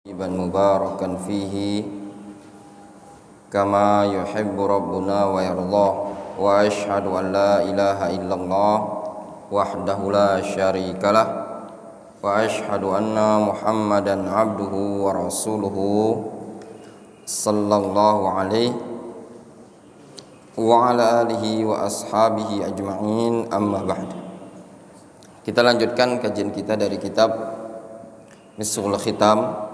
مباركا فيه كما يحب ربنا ويرضاه وأشهد أن لا إله إلا الله وحده لا شريك له وأشهد أن محمدا عبده ورسوله صلى الله عليه وعلى آله وأصحابه أجمعين أما بعد. Kita lanjutkan kajian kita dari kitab Misghul Khitam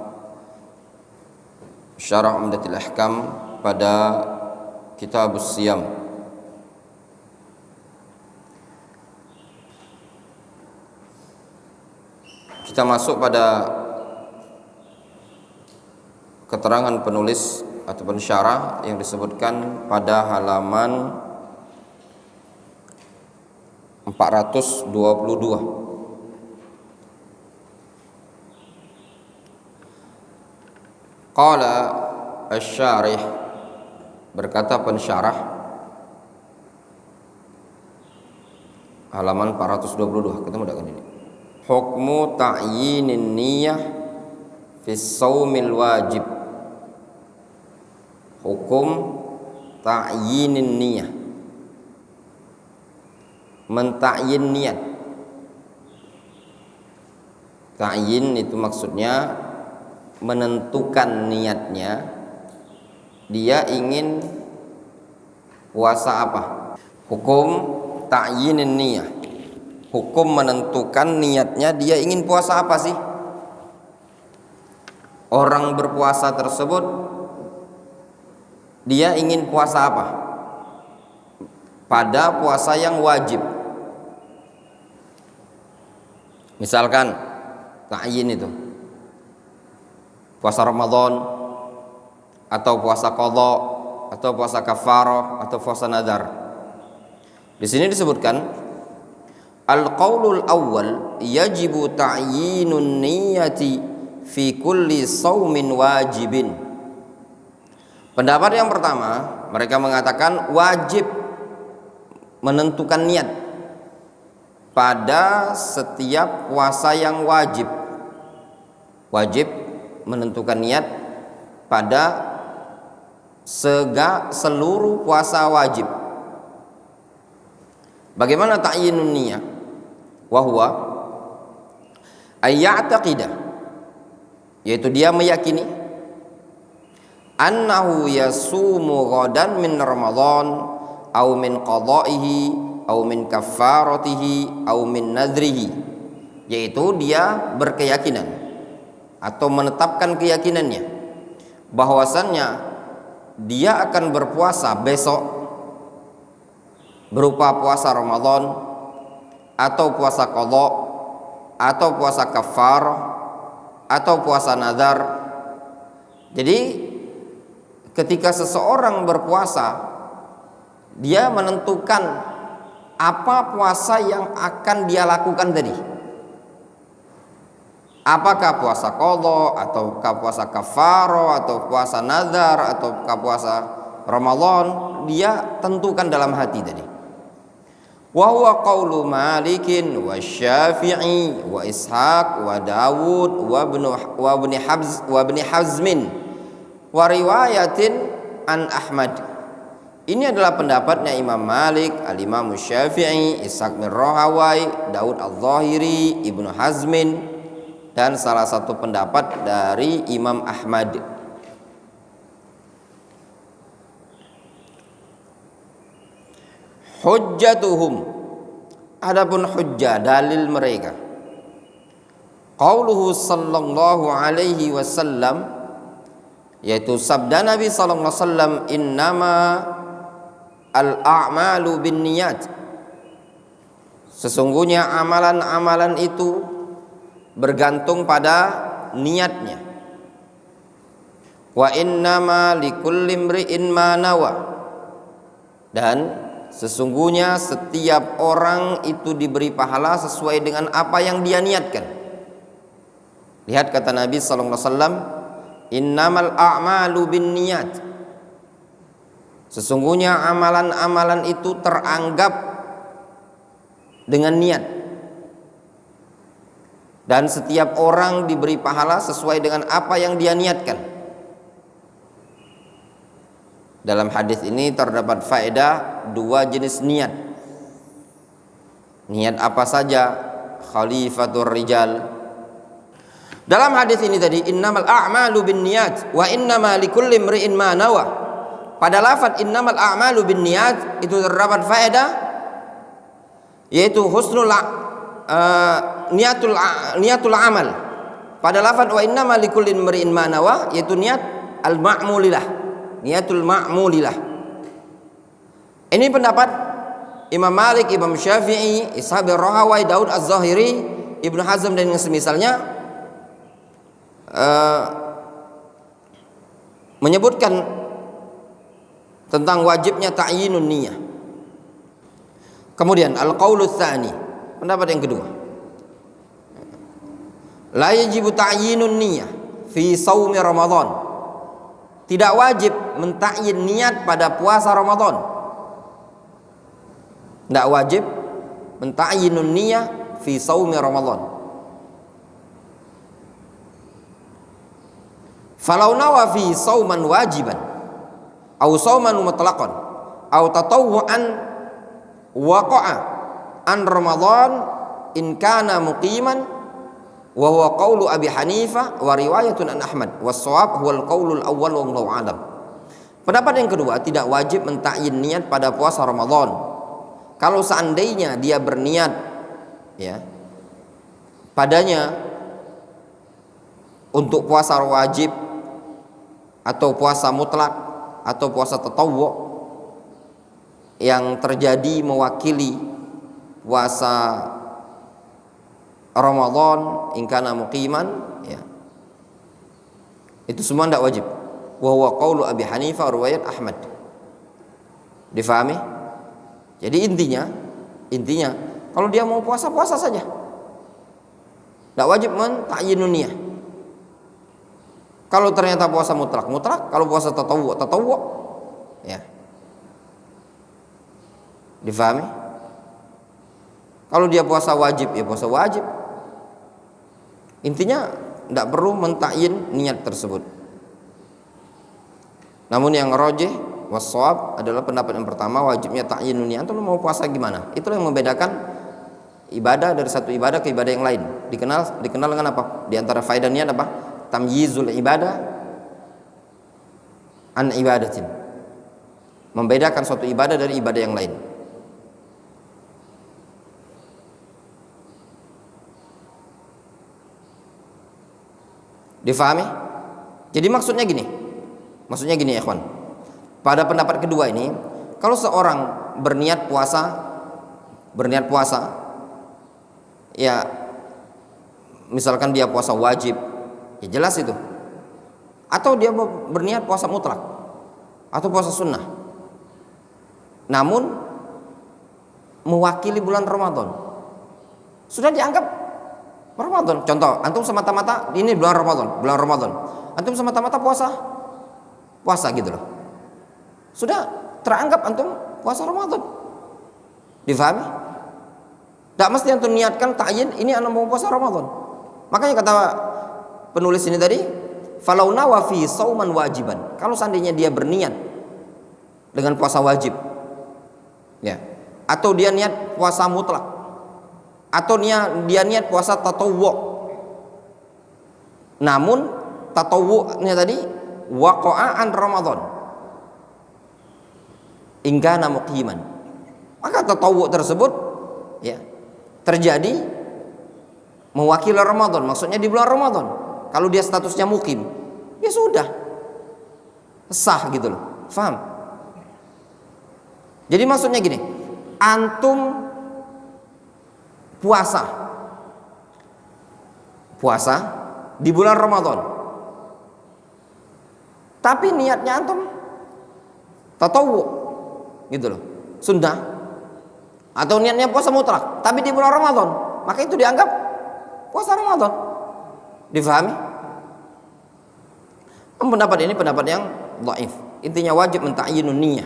Syarah Umdatul Ahkam pada Kitabus Siyam. Kita masuk pada keterangan penulis ataupun syarah yang disebutkan pada halaman 422. Qala asy-syarih, berkata pensyarah, halaman 422, ketemu enggak kan ini? Hukmu ta'yinin niyyah fi shaumil wajib. Hukum ta'yinin niyyah, mentakyin niat. Ta'yin itu maksudnya menentukan niatnya, dia ingin puasa apa. Hukum ta'yinin niyah, hukum menentukan niatnya, dia ingin puasa apa sih. Orang berpuasa tersebut dia ingin puasa apa pada puasa yang wajib. Misalkan ta'yin itu puasa Ramadan, atau puasa qadha, atau puasa kafarah, atau puasa nadar. Di sini disebutkan al-qaulul awwal yajibu ta'yinun niyyati fi kulli shaumin wajibin. Pendapat yang pertama, mereka mengatakan wajib menentukan niat pada setiap puasa yang wajib. Wajib menentukan niat pada seluruh puasa wajib. Bagaimana ta'yinun niyah? Wa huwa ayya'taqida, yaitu dia meyakini annahu yasumu ghadan min Ramadan au min qada'ihi au min kafaratihi au min nadrihi, yaitu dia berkeyakinan atau menetapkan keyakinannya bahwasannya dia akan berpuasa besok berupa puasa Ramadan, atau puasa qadha, atau puasa kafarah, atau puasa nazar. Jadi ketika seseorang berpuasa, dia menentukan apa puasa yang akan dia lakukan tadi. Apakah puasa qadha, ataukah puasa kafarah, atau puasa nazar, ataukah puasa Ramadan, dia tentukan dalam hati tadi. Wa huwa qaulu Malikin wa Syafi'i wa Ishaq wa Dawud wa ibn Hazmin wa riwayatin an Ahmad. Ini adalah pendapatnya Imam Malik, Al-Imam Syafi'i, Ishaq bin Rahawai, Daud Al-Zahiri, Ibnu Hazmin, dan salah satu pendapat dari Imam Ahmad. Hujjatuhum, adapun hujjah, dalil mereka, qauluhu sallallahu alaihi wasallam, yaitu sabda Nabi sallallahu alaihi wasallam, innama al-a'malu binniyat, sesungguhnya amalan-amalan itu bergantung pada niatnya. Wa innama likulli imri'in ma nawa, dan sesungguhnya setiap orang itu diberi pahala sesuai dengan apa yang dia niatkan. Lihat kata Nabi sallallahu alaihi wasallam, innamal a'malu binniyat, sesungguhnya amalan-amalan itu teranggap dengan niat. Dan setiap orang diberi pahala sesuai dengan apa yang dia niatkan. Dalam hadis ini terdapat faedah dua jenis niat. Niat apa saja? Khalifatur rijal. Dalam hadis ini tadi, innamal a'malu binniyat wa innama likulli imri'in ma nawa. Pada lafaz innamal a'malu binniyat itu terdapat faedah, yaitu husnul niatul amal. Pada lafaz wa innama likulli imri'in ma nawa, yaitu niat al-ma'mulilah, niatul ma'mulilah. Ini pendapat Imam Malik, Imam Syafi'i, Ishaq bin Rahawai, Daud Az-Zahiri, Ibnu Hazm dan yang semisalnya menyebutkan tentang wajibnya ta'yinun niyah. Kemudian al-qaulu tsani, pendapat yang kedua, la yajibu ta'yinun niyah fi shaumi Ramadan. Tidak wajib mentakyin niat pada puasa Ramadan. Tidak wajib mentakyin niyah fi shaumi Ramadan. Falau nawa fi shauman wajiban aw shauman mutlaqan aw tatawwu'an waqa'a an Ramadan in kana muqiman wa huwa qaulu Abi Hanifah wa riwayatun an Ahmad was-shawab huwa al-qaulul awwal wallahu a'lam. Pendapat yang kedua, tidak wajib mentakyin niat pada puasa Ramadan. Kalau seandainya dia berniat ya padanya untuk puasa wajib atau puasa mutlak atau puasa tatawwu yang terjadi mewakili puasa Ramadan in kana muqiman ya, itu semua tidak wajib. Wa huwa qaulu Abi Hanifah riwayat Ahmad. Difahami? Jadi intinya kalau dia mau puasa saja, tidak wajib mentakyinun niyah. Kalau ternyata puasa mutlak, kalau puasa tatawwu, ya. Difahami? Kalau dia puasa wajib, ya puasa wajib. Intinya tidak perlu mentakyin niat tersebut. Namun yang rajih was-shawab adalah pendapat yang pertama, wajibnya takyinun niyat. Antum mau puasa gimana? Itulah yang membedakan ibadah dari satu ibadah ke ibadah yang lain. Dikenal dengan apa? Di antara faedah niat apa? Tamyizul ibadah an ibadatin, membedakan suatu ibadah dari ibadah yang lain. Difahami? Jadi maksudnya gini ya ikhwan, pada pendapat kedua ini, kalau seorang berniat puasa ya, misalkan dia puasa wajib, ya jelas itu. Atau dia berniat puasa mutlak atau puasa sunnah, namun mewakili bulan Ramadan, sudah dianggap Ramadan. Contoh, antum semata-mata ini bulan Ramadan, antum semata-mata puasa gitu loh, sudah teranggap antum puasa Ramadan. Difahami? Tidak mesti antum niatkan ta'yin ini antum mau puasa Ramadan. Makanya kata penulis ini tadi, falau nawa fi shauman wajiban, kalau seandainya dia berniat dengan puasa wajib ya, atau dia niat puasa mutlak, atau dia niat puasa tatawwu, namun tatawwu'nya tadi waqa'a an Ramadan in kana muqiman, maka tatawwu tersebut ya terjadi mewakili Ramadan, maksudnya di bulan Ramadan. Kalau dia statusnya mukim, ya sudah sah gitu loh. Faham? Jadi maksudnya gini, antum puasa di bulan Ramadan, tapi niatnya antum tatawwu gitu loh, sunnah, atau niatnya puasa mutlak tapi di bulan Ramadan, maka itu dianggap puasa Ramadan. Difahami? Pendapat ini pendapat yang dhaif. Intinya wajib mentakyinun niyah.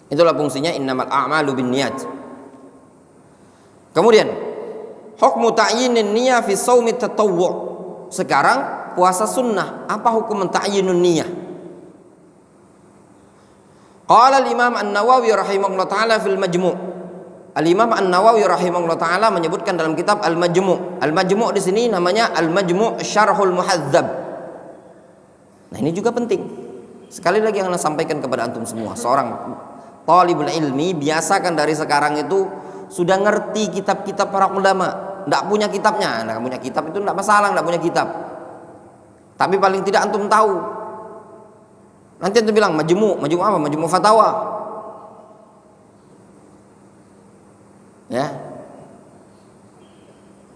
Itulah fungsinya innamal a'malu binniyat. Kemudian hukmu ta'yinin niyah fi shaumi tatawwu'. Sekarang puasa sunnah, apa hukum ta'yinun niyah? Qala al-Imam An-Nawawi rahimahullah taala fil Majmu'. Al-Imam An-Nawawi rahimahullah taala menyebutkan dalam kitab Al-Majmu'. Al-Majmu' di sini namanya Al-Majmu' Syarhul Muhadzab. Nah, ini juga penting. Sekali lagi yang saya sampaikan kepada antum semua, seorang talibul ilmi biasakan dari sekarang itu sudah ngerti kitab-kitab para ulama. Tidak punya kitabnya, tidak punya kitab itu tidak masalah, tidak punya kitab. Tapi paling tidak antum tahu. Nanti antum bilang majmu' apa? Majmu' fatawa. Ya.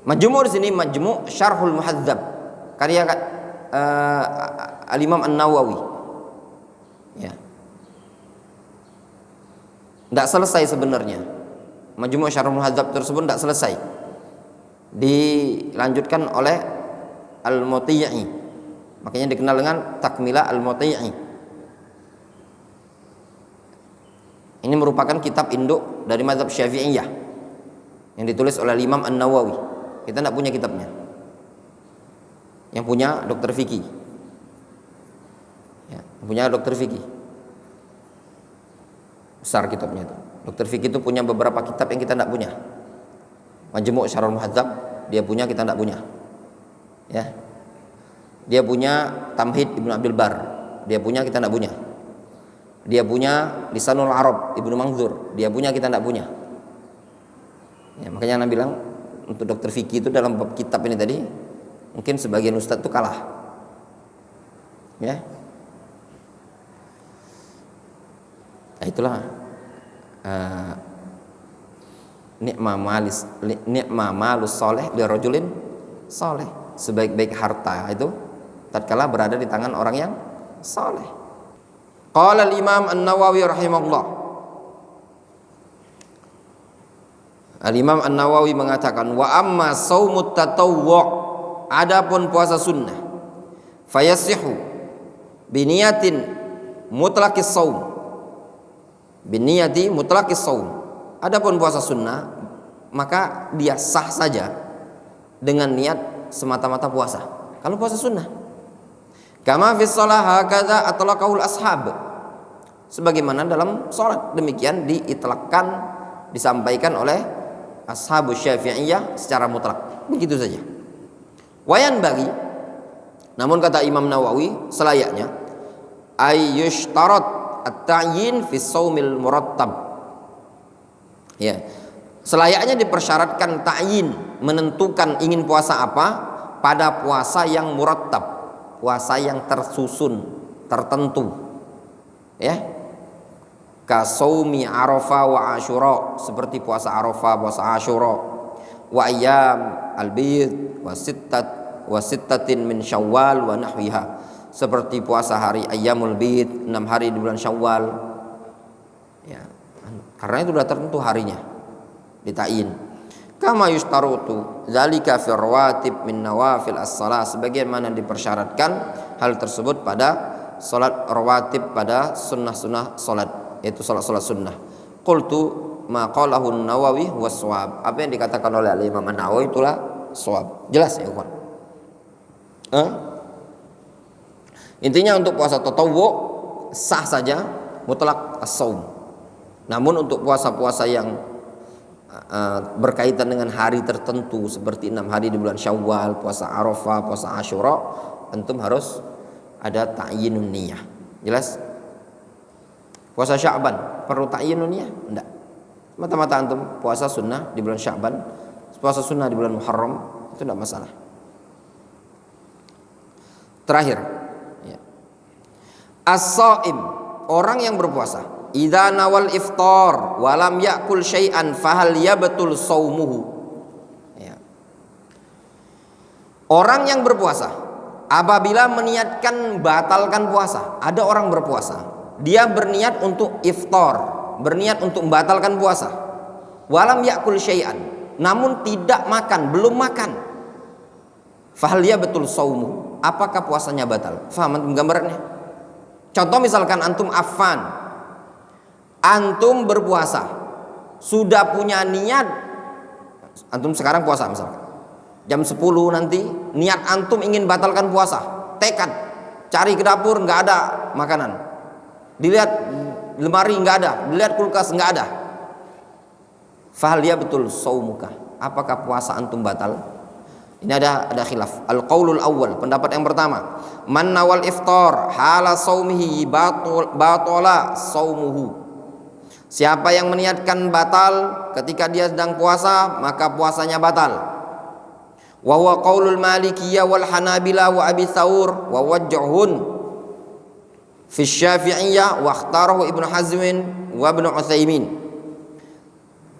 Majmu' di sini Majmu' Syarhul Muhadzab karya Al-Imam An-Nawawi. Ya. Tidak selesai sebenarnya. Majmu' Syarhul Muhadzab tersebut tidak selesai. Dilanjutkan oleh Al-Muti'i. Makanya dikenal dengan Takmilah Al-Muti'i. Ini merupakan kitab induk dari mazhab Syafi'iyah yang ditulis oleh Imam An-Nawawi. Kita tidak punya kitabnya. Yang punya Dr. Fiqih. Ya, punya Dr. Fiqih. Besar kitabnya itu. Dr. Fiqih itu punya beberapa kitab yang kita tidak punya. Majmu' Syarhul Muhadzab dia punya, kita tidak punya. Ya. Dia punya Tamhid Ibnu Abdul Bar, dia punya, kita tidak punya. Dia punya Lisanul Arab Ibnu Manzur, dia punya, kita tidak punya. Ya, makanya Anda bilang untuk Dr. Fiqih itu dalam bab kitab ini tadi mungkin sebagian ustadz itu kalah. Ya. Nah, itulah ni'ma malus soleh li rajulin soleh. Sebaik-baik harta itu tatkala berada di tangan orang yang soleh. Qala al-Imam An-Nawawi rahimahullah. Al-Imam An-Nawawi mengatakan wa amma shaumut tatawwu', adapun puasa sunnah, fayasihu biniyatin mutlaqis shaum, biniyati mutlaqis shaum. Adapun puasa sunnah maka dia sah saja dengan niat semata-mata puasa. Kalau puasa sunnah, kama fi shalah hakadha atlaqaul ashab, sebagaimana dalam salat demikian diitlaqkan, disampaikan oleh ashabus Syafi'iyah secara mutlak, begitu saja. Wayan bagi, namun kata Imam Nawawi selayaknya ayyushtarat at-ta'yin fi shaumil murattab. Ya, selayaknya dipersyaratkan ta'yin, menentukan ingin puasa apa pada puasa yang murattab, puasa yang tersusun, tertentu. Ya. Kasaumi Arafah wa Asyura, seperti puasa Arafah, puasa Asyura, wa ayyam al-bid wa sittatin min Syawal wa nahwiha, seperti puasa hari ayyamul bid, 6 hari di bulan Syawal. Ya, karena itu sudah tertentu harinya, ditain. Kama yustarutu zalika fi rawatib min nawafil as-shalah, sebagaimana dipersyaratkan hal tersebut pada salat rawatib, pada sunnah-sunnah salat, yaitu salat-salat sunnah. Qultu ma qalahu an-Nawawi huwa shawab, apa yang dikatakan oleh Imam An-Nawawi itulah shawab. Jelas ya kawan? Intinya untuk puasa tatawwu sah saja mutlak as-shaum. Namun untuk puasa-puasa yang berkaitan dengan hari tertentu seperti 6 hari di bulan Syawal, puasa Arafah, puasa Asyura, antum harus ada ta'yinun niyah. Jelas? Puasa Sya'ban perlu ta'yinun niyah? Enggak. Mata-mata antum puasa sunnah di bulan Sya'ban, puasa sunnah di bulan Muharram, itu enggak masalah. Terakhir, ya. As-shaim, orang yang berpuasa, idza nawal iftar wa lam ya'kul syai'an fahal yabtul shaumuhu. Ya. Orang yang berpuasa apabila meniatkan batalkan puasa, ada orang berpuasa, dia berniat untuk iftar, berniat untuk membatalkan puasa, walam yakul syai'an, namun tidak makan, belum makan, fahal ya betul saumu, apakah puasanya batal? Faham antum gambarannya? Contoh misalkan antum affan, antum berpuasa, sudah punya niat Antum sekarang puasa misalkan. Jam 10 nanti niat antum ingin batalkan puasa. Tekad. Cari ke dapur nggak ada makanan. Dilihat lemari nggak ada, dilihat kulkas nggak ada. Fahal ya betul saumuka. Apakah puasa antum batal? Ini ada khilaf. Al-qaulul awal, pendapat yang pertama, man nawal iftar hala saumihi batala saumuhu. Siapa yang meniatkan batal ketika dia sedang puasa, maka puasanya batal. Wa huwa qaulul Malikiyah wal Hanabilah wa Abi Tsaur wa wajhun fi Syafi'iyah wa ikhtarahu Ibnu Hazm wa Ibnu Utsaimin.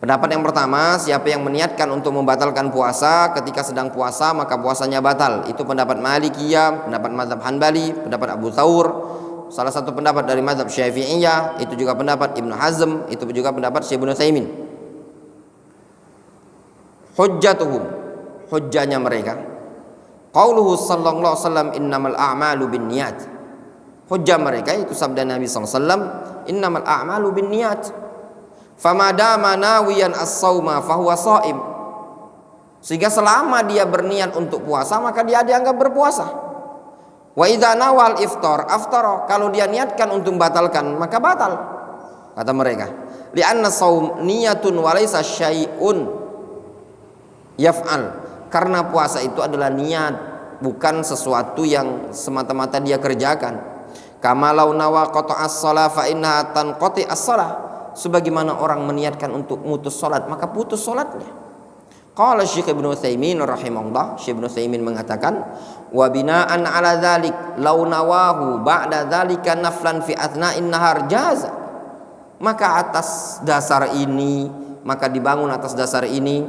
Pendapat yang pertama, siapa yang meniatkan untuk membatalkan puasa ketika sedang puasa, maka puasanya batal. Itu pendapat Malikiyah, pendapat mazhab Hanbali, pendapat Abu Tsaur, salah satu pendapat dari mazhab Syafi'iyah, itu juga pendapat Ibnu Hazm, itu juga pendapat Syekh Ibnu Utsaimin. Hujjatuhum, hujjahnya mereka, qauluhu sallallahu alaihi wasallam innamal a'malu binniyat. Hujjah mereka itu sabda Nabi sallallahu alaihi wasallam, innamal a'malu binniyat. Famadama nawiyan as-sauma fahuwa shaim. Sehingga selama dia berniat untuk puasa, maka dia dianggap berpuasa. Wa idza nawal iftar aftara, kalau dia niatkan untuk membatalkan maka batal, kata mereka. Li'anna shaum niyatun wa laysa syai'un yaf'al. Karena puasa itu adalah niat, bukan sesuatu yang semata-mata dia kerjakan. Kama law nawa qata'as shalah fa innaha tanqati as-shalah. Sebagaimana orang meniatkan untuk mutus salat, maka putus salatnya. Qala Syekh Ibnu Utsaimin rahimahullah, Syekh Ibnu Utsaimin mengatakan, wa bina'an 'ala dzalik law nawahu ba'da dzalika naflan fi athna'in nahar jaza. Maka atas dasar ini, maka dibangun atas dasar ini,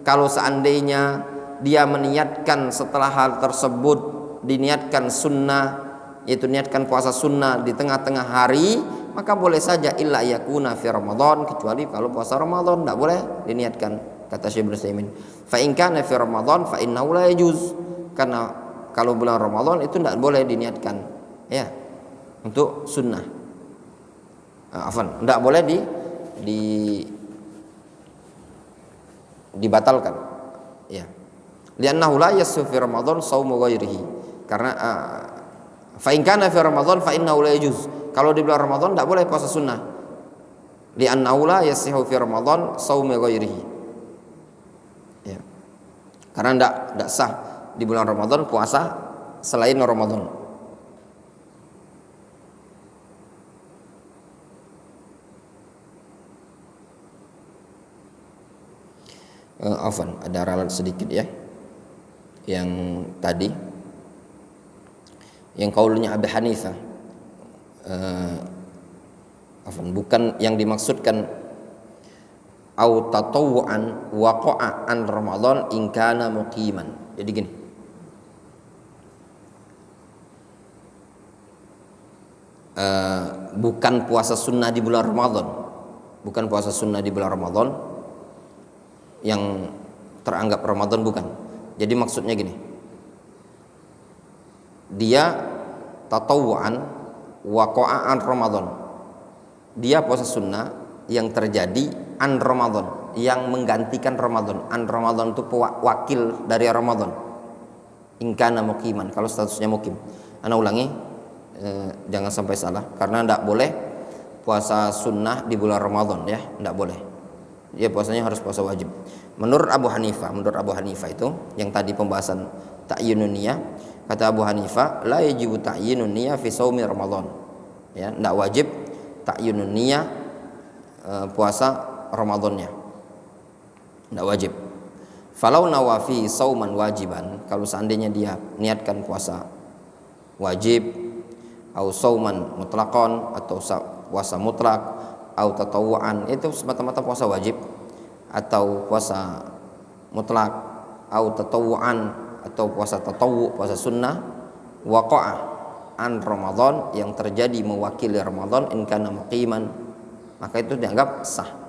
kalau seandainya dia meniatkan setelah hal tersebut, diniatkan sunnah, yaitu niatkan puasa sunnah di tengah-tengah hari, maka boleh saja illa yakuna fi Ramadan, kecuali kalau puasa Ramadan tidak boleh diniatkan, kata Syekh Ibnu Utsaimin. Fa in kana fi Ramadan fa innahu la yajuz. Karena kalau bulan Ramadan itu tidak boleh diniatkan ya untuk sunnah. Tidak boleh dibatalkan. Ya. Li'annahu la yasfu fi Ramadan shaumu ghairihi. Karena fa in kana fi Ramadan fa innahu la yajuz. Kalau di bulan Ramadan tidak boleh puasa sunnah. Li'annahu la yasihu fi Ramadan shaum ghairihi. Ya. Karena tidak sah di bulan Ramadan puasa selain Ramadan. Afwan, ada ralat sedikit ya. Yang tadi yang qaulnya Abi Hanifah, bukan yang dimaksudkan au tatawuan waqa'a an Ramadan in kana muqiman. Jadi gini, bukan puasa sunnah di bulan Ramadan, bukan puasa sunnah di bulan Ramadan yang teranggap Ramadan, bukan. Jadi maksudnya gini, dia tatawuan waqa'an Ramadan, dia puasa sunnah yang terjadi an Ramadan, yang menggantikan Ramadan. An Ramadan itu wakil dari Ramadan. In kana muqiman, kalau statusnya mukim. Ana ulangi, jangan sampai salah, karena tidak boleh puasa sunnah di bulan Ramadan ya, tidak boleh. Dia puasanya harus puasa wajib. Menurut Abu Hanifah itu yang tadi pembahasan ta'yinun niyah, kata Abu Hanifah, la yajibu ta'yinun niyah fi shaumi Ramadan. Ya, tidak wajib ta'yinun niyah puasa Ramadannya. Tidak wajib. Falau nawafi sauman wajiban, kalau seandainya dia niatkan puasa wajib, au sauman mutlaqan, atau puasa mutlak, au tatawuan, itu semata-mata puasa wajib, atau puasa mutlak, au tatawuan, atau puasa tatawu, puasa sunnah, waqa'a an Ramadan, yang terjadi mewakili Ramadan, in kana muqiman, maka itu dianggap sah.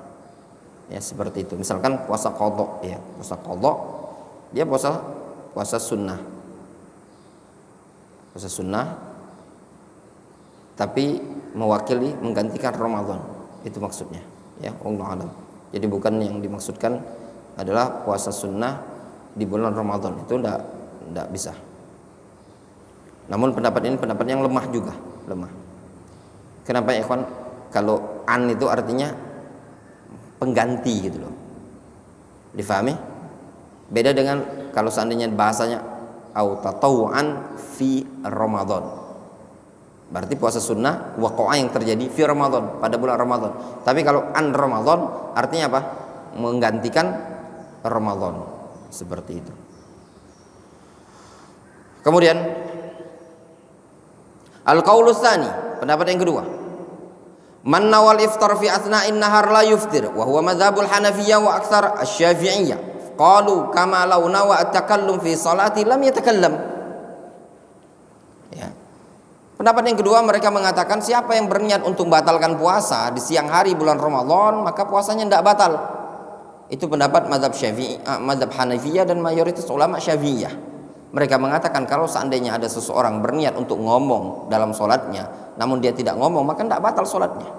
Ya, seperti itu. Misalkan puasa qadha, ya, puasa qadha, dia puasa sunnah. Puasa sunnah tapi mewakili, menggantikan Ramadan. Itu maksudnya, ya, wallahu alam. Jadi bukan yang dimaksudkan adalah puasa sunnah di bulan Ramadan. Itu enggak bisa. Namun pendapat ini pendapat yang lemah juga, lemah. Kenapa ya ikhwan? Kalau an itu artinya pengganti gitu loh. Difahami? Beda dengan kalau seandainya bahasanya au tatawuan fi Ramadan. Berarti puasa sunnah waqa'a yang terjadi fi Ramadan, pada bulan Ramadan. Tapi kalau an Ramadan artinya apa? Menggantikan Ramadan. Seperti itu. Kemudian al-qaulu tsani, pendapat yang kedua. Man nawal iftar fi athna'in nahar la yuftir wa huwa madhabul Hanafiyyah wa aktsar asy-Syafi'iyyah. Qalu kama law nawa at-takallum fi salati lam yatakallam. Ya. Pendapat yang kedua, mereka mengatakan siapa yang berniat untuk membatalkan puasa di siang hari bulan Ramadan, maka puasanya tidak batal. Itu pendapat mazhab Syafi'i, mazhab Hanafiyah dan mayoritas ulama Syafi'iyah. Mereka mengatakan kalau seandainya ada seseorang berniat untuk ngomong dalam sholatnya, namun dia tidak ngomong, maka tidak batal sholatnya.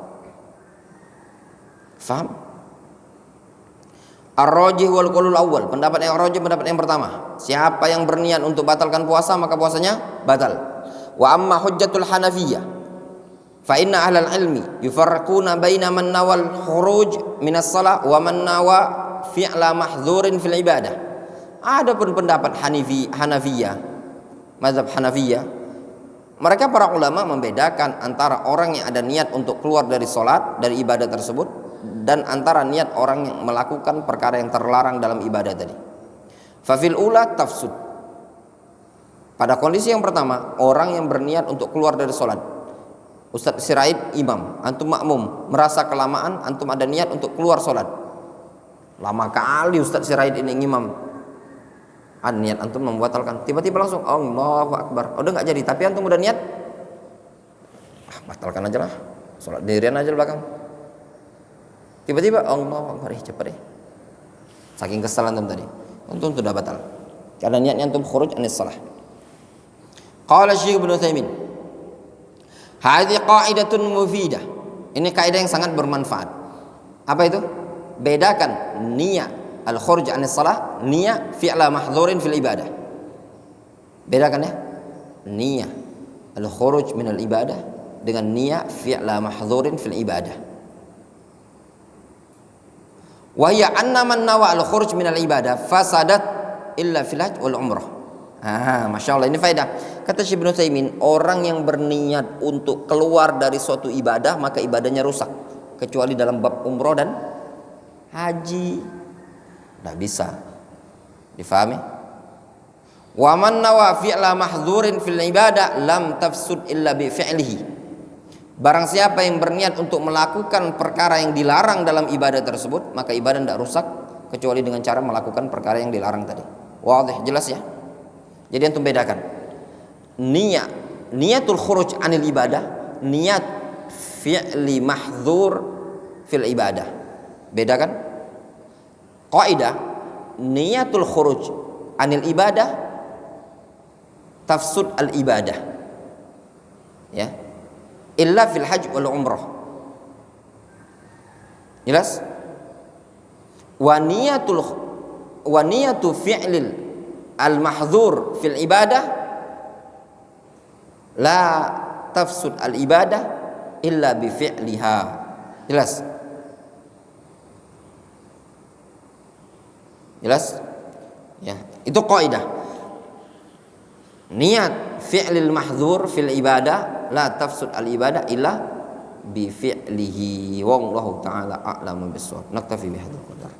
Faham? Ar-rajih wal qaulul awwal, pendapat yang rajih, pendapat yang pertama. Siapa yang berniat untuk batalkan puasa, maka puasanya batal. Wa amma hujjatul Hanafiyyah fa inna ahlal ilmi yufarriquna baina man nawal khuruj minas shalah wa man nawa fi'la mahdzurin fil ibadah. Adapun pendapat Hanafiyah, mazhab Hanafiyah, mereka para ulama membedakan antara orang yang ada niat untuk keluar dari salat, dari ibadah tersebut, dan antara niat orang yang melakukan perkara yang terlarang dalam ibadah tadi. Fa fil ula tafsud. Pada kondisi yang pertama, orang yang berniat untuk keluar dari sholat, Ustadz Sirait imam, antum makmum, merasa kelamaan, antum ada niat untuk keluar sholat. Lama kali Ustadz Sirait ini imam, ada niat antum membatalkan, tiba-tiba langsung Allahu Akbar, udah nggak jadi, tapi antum udah niat, batalkan aja lah, sholat dirian aja di belakang. Tiba-tiba Allahu Akbar, cepat deh, saking kesal antum tadi, antum sudah batal, karena niatnya antum khuruj anis salah. Qala Syekh Ibnu Utsaimin, hadhihi qa'idatun mufidah. Ini kaidah yang sangat bermanfaat. Apa itu? Bedakan niat al-khuruj anis salah, niat fi'la mahdzurin fil ibadah. Bedakan ya. Niat al-khuruj min al-ibadah dengan niat fi'la mahdzurin fil ibadah. Wa hiya anna man nawa al-khuruj min al-ibadah fasadat illa fil hajj wal umrah. Masya Allah, ini faedah. Kata Syekh Ibnu Utsaimin, orang yang berniat untuk keluar dari suatu ibadah, maka ibadahnya rusak, kecuali dalam bab umroh dan haji. Tidak bisa. Difahami? Wa man nawa fi'la mahdzurin fil ibadah lam tafsud illa bi fi'lihi. Barang siapa yang berniat untuk melakukan perkara yang dilarang dalam ibadah tersebut, maka ibadah tidak rusak kecuali dengan cara melakukan perkara yang dilarang tadi. Wadih, jelas ya? Jadi antum bedakan niatul khuruj anil ibadah, niat fi'li mahdzur fil ibadah. Bedakan. Qaidah, niatul khuruj anil ibadah tafsud al ibadah. Ya. Illa fil hajj wal umrah. Jelas? Wa niyatu fi'lil al-mahdzur fil ibadah la tafsud al-ibadah illa bi fi'liha. Jelas? Jelas? Ya, itu kaidah. Niat fi'lil mahdzur fil ibadah la tafsud al-ibadah illa bi fi'lihi. Wallahu ta'ala a'lamu bis-shawab. Naktafi bihadzal qadar.